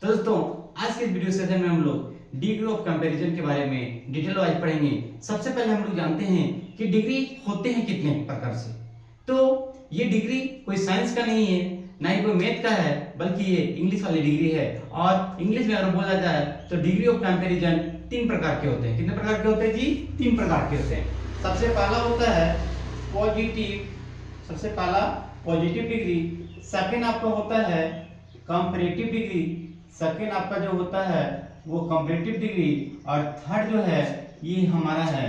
तो दोस्तों आज के वीडियो सेशन में हम लोग डिग्री ऑफ कंपैरिजन के बारे में डिटेल वाइज पढ़ेंगे। सबसे पहले हम लोग जानते हैं कि डिग्री होते हैं कितने प्रकार से। तो ये डिग्री कोई साइंस का नहीं है, ना ही कोई मैथ का है, बल्कि ये इंग्लिश वाली डिग्री है। और इंग्लिश में अगर बोला जाए तो डिग्री ऑफ कंपैरिजन 3 प्रकार के होते हैं। कितने प्रकार के होते हैं जी? 3 प्रकार के होते हैं। सबसे पहला होता है पॉजिटिव, सबसे पहला पॉजिटिव डिग्री। सेकंड आपका होता है कंपैरेटिव डिग्री, सेकंड आपका जो होता है वो कंपैरेटिव डिग्री। और थर्ड जो है ये हमारा है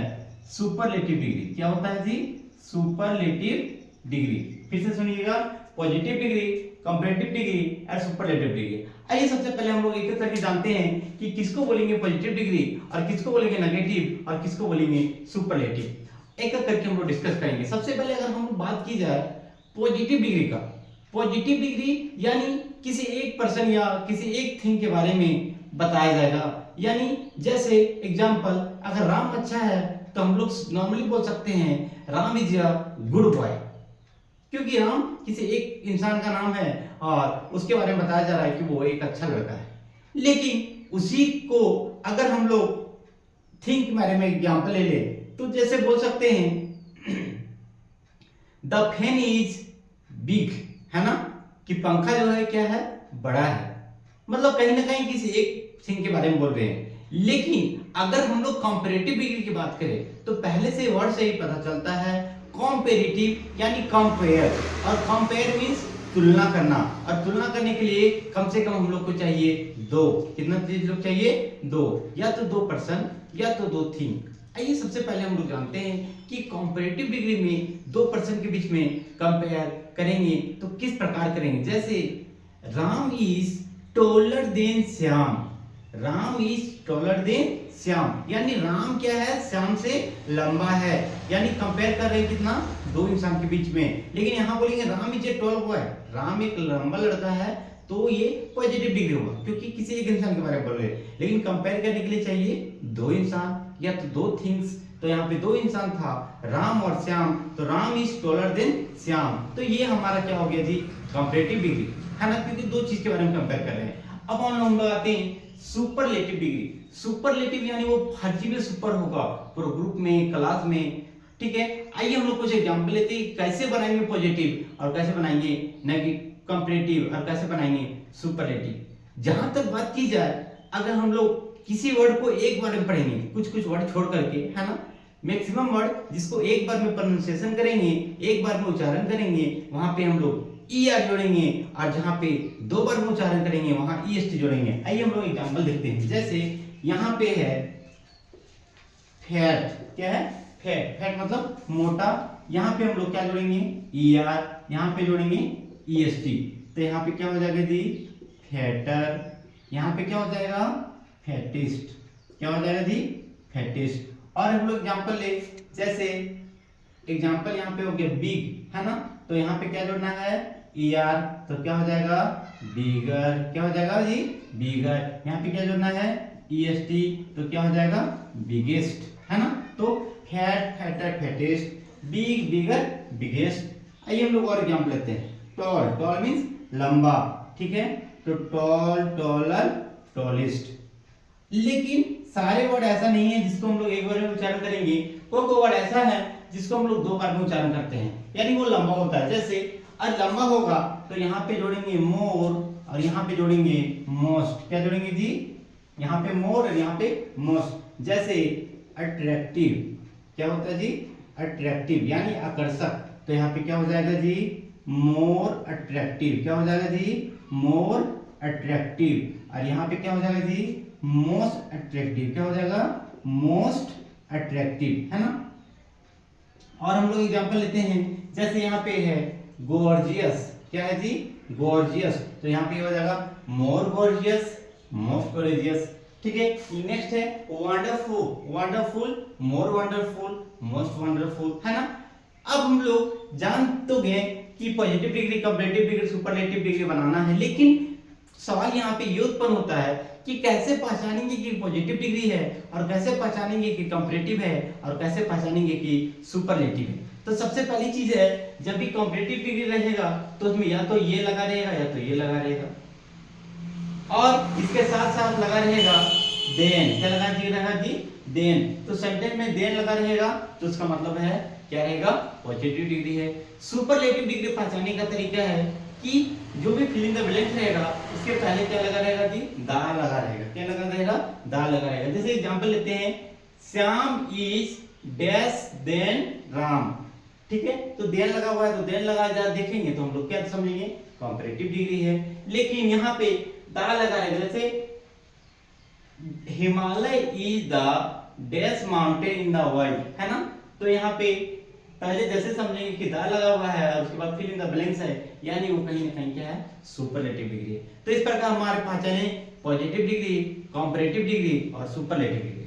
सुपरलेटिव डिग्री। क्या होता है जी? Superlative degree. फिर से सुनिएगा, पॉजिटिव डिग्री, कंपैरेटिव डिग्री और सुपरलेटिव डिग्री। आइए सबसे पहले हम लोग एक एक करके जानते हैं कि किसको बोलेंगे पॉजिटिव डिग्री और किसको बोलेंगे नेगेटिव और किसको बोलेंगे सुपरलेटिव। एक एक करके हम लोग डिस्कस करेंगे। सबसे पहले अगर हम लोग बात की जाए पॉजिटिव डिग्री का, पॉजिटिव डिग्री यानी किसी एक पर्सन या किसी एक थिंग के बारे में बताया जाएगा। यानी जैसे एग्जांपल, अगर राम अच्छा है तो हम लोग नॉर्मली बोल सकते हैं Ram is a good boy, क्योंकि राम किसी एक इंसान का नाम है और उसके बारे में बताया जा रहा है कि वो एक अच्छा लड़का है। लेकिन उसी को अगर हम लोग थिंक के बारे में एग्जांपल ले ले तो जैसे बोल सकते हैं द फैन इज बिग, है ना, कि पंखा जो है क्या है, बड़ा है। मतलब कहीं ना कहीं किसी एक थिंग के बारे में बोल रहे हैं। लेकिन अगर हम लोग कंपैरेटिव डिग्री की बात करें तो पहले से वर्ड से ही पता चलता है कंपैरेटिव यानी कंपेयर, और कंपेयर मींस तुलना करना। और तुलना करने के लिए कम से कम हम लोग को चाहिए दो, कितना चीज लोग चाहिए? दो, या तो दो पर्सन या तो दो थिंग। आइए सबसे पहले हम लोग जानते हैं कि कंपैरेटिव डिग्री में दो पर्सन के बीच में कंपेयर करेंगे तो किस प्रकार करेंगे। जैसे Ram is taller than Shyam, Ram is taller than Shyam, यानी राम क्या है, श्याम से लंबा है। यानी कंपेयर कर रहे हैं कितना? दो इंसान के बीच में। लेकिन यहाँ बोलेंगे Ram is a tall boy, Ram एक लंबा लड़का है, तो ये पॉजिटिव डिग्री होगा क्योंकि किसी एक इंसान के बारे में बोल रहे हैं। लेकिन कंपेयर करने के लिए चाहिए दो इंसान या तो दो थिंग्स। तो यहाँ पे दो इंसान था, राम और श्याम, तो Ram is taller than Shyam. तो ये हमारा क्या हो गया जी? कंपैरेटिव डिग्री, है ना, क्योंकि दो चीज के बारे में कंपेयर कर रहे हैं। अब हम लोग आते हैं सुपरलेटिव डिग्री। सुपरलेटिव यानी वो हर चीज में सुपर होगा, पूरे ग्रुप में, क्लास में, ठीक है। आइए हम लोग कुछ एग्जांपल लेते हैं कैसे बनाएंगे पॉजिटिव और कैसे बनाएंगे नेगेटिव, कंपैरेटिव और कैसे बनाएंगे सुपरलेटिव। जहां तक बात की जाए, अगर हम लोग किसी वर्ड को एक बार में पढ़ेंगे, कुछ कुछ वर्ड छोड़ करके, है ना, मैक्सिमम वर्ड जिसको एक बार में प्रोनाउंसिएशन करेंगे, एक बार में उच्चारण करेंगे, वहां पे हम लोग ई आर जोड़ेंगे, और जहां पे दो बार में उच्चारण करेंगे वहां ई एस टी जोड़ेंगे। आइए हम लोग एग्जांपल देखते हैं। जैसे यहाँ पे है फैट, क्या है? फैट, फैट मतलब मोटा। यहाँ पे हम लोग क्या जोड़ेंगे? ई आर, यहाँ पे जोड़ेंगे ई एस टी। तो यहाँ पे क्या हो जाएगा जी? फैटर। यहाँ पे क्या हो जाएगा? फैटिस्ट। क्या हो जाएगा जी? फैटिस्ट। और हम लोग एग्जांपल ले, जैसे एग्जांपल यहाँ पे हो गया बिग, है ना, तो यहाँ पे क्या जोड़ना है? ई आर, तो क्या हो जाएगा? बिगर। क्या हो जाएगा जी? बिगर। यहाँ पे क्या जोड़ना है? ई एस टी, तो क्या हो जाएगा? बिगेस्ट, है ना। तो फैट, फैटर, फैटिस्ट, बिग, बिगर, बिगेस्ट। आइए हम लोग और एग्जांपल लेते हैं। टॉल, टॉल मींस लंबा, ठीक है, तो टॉल, टॉलर, टॉलिस्ट। लेकिन सारे वर्ड ऐसा नहीं है जिसको हम लोग एक बार में उच्चारण करेंगे। कोई वर्ड ऐसा है जिसको हम लोग दो बार में उच्चारण करते हैं, यानी वो लंबा होता है। जैसे और लंबा होगा तो यहाँ पे जोड़ेंगे मोर और यहाँ पे जोड़ेंगे मोस्ट। क्या जोड़ेंगे जी? यहाँ पे मोर और यहाँ पे मोस्ट। जैसे अट्रैक्टिव, क्या होता है जी? अट्रैक्टिव यानी आकर्षक, तो यहाँ पे क्या हो जाएगा जी? More attractive. क्या हो जाएगा जी? More attractive. और यहाँ पे क्या हो जाएगा जी? Most attractive. क्या हो जाएगा? मोस्ट अट्रैक्टिव, है ना। और हम लोग एग्जांपल लेते हैं। जैसे यहाँ पे है गॉर्जियस, क्या है जी? गॉर्जियस, तो यहाँ पे हो जाएगा मोर गॉर्जियस, मोस्ट गॉर्जियस, ठीक है। नेक्स्ट है wonderful, wonderful, more wonderful, most wonderful, है ना। अब हम लोग जान तो गए कि positive degree, comparative degree, superlative degree बनाना है। लेकिन सवाल यहाँ पे ये उत्पन्न होता है कि कैसे पहचानेंगे कि पॉजिटिव डिग्री है और कैसे पहचानेंगे कि कंपैरेटिव है और कैसे पहचानेंगे कि सुपरलेटिव है। तो सबसे पहली चीज है, जब भी कंपैरेटिव डिग्री रहेगा तो उसमें या तो ये लगा रहेगा या तो ये लगा रहेगा। और इसके साथ साथ लगा रहेगा देन। क्या लगा जी? देन। तो सेंटेंस में देन लगा रहेगा तो उसका मतलब है क्या रहेगा? पॉजिटिव डिग्री है। सुपरलेटिव डिग्री पहचानने का तरीका है कि जो भी फिल इन द ब्लैंक रहेगा उसके पहले क्या लगा रहेगा जी? दा लगा रहेगा। क्या लगा रहेगा? दा लगा रहेगा। जैसे एग्जांपल लेते हैं, Shyam is dash then Ram. ठीक है, तो देन लगा हुआ है तो देन लगा जा देखेंगे तो हम लोग क्या समझेंगे? कंपैरेटिव डिग्री है। लेकिन यहाँ पे दा लगा रहेगा, जैसे Himalaya is the dash mountain in the world, है ना? तो यहाँ पे पहले जैसे समझेंगे कि दा लगा हुआ है और उसके बाद फिल इन द ब्लैंक्स है, यानी वो कहीं ना कहीं क्या है? सुपरलेटिव डिग्री है। तो इस प्रकार हमारे पहचाने पॉजिटिव डिग्री, कंपैरेटिव डिग्री और सुपरलेटिव डिग्री।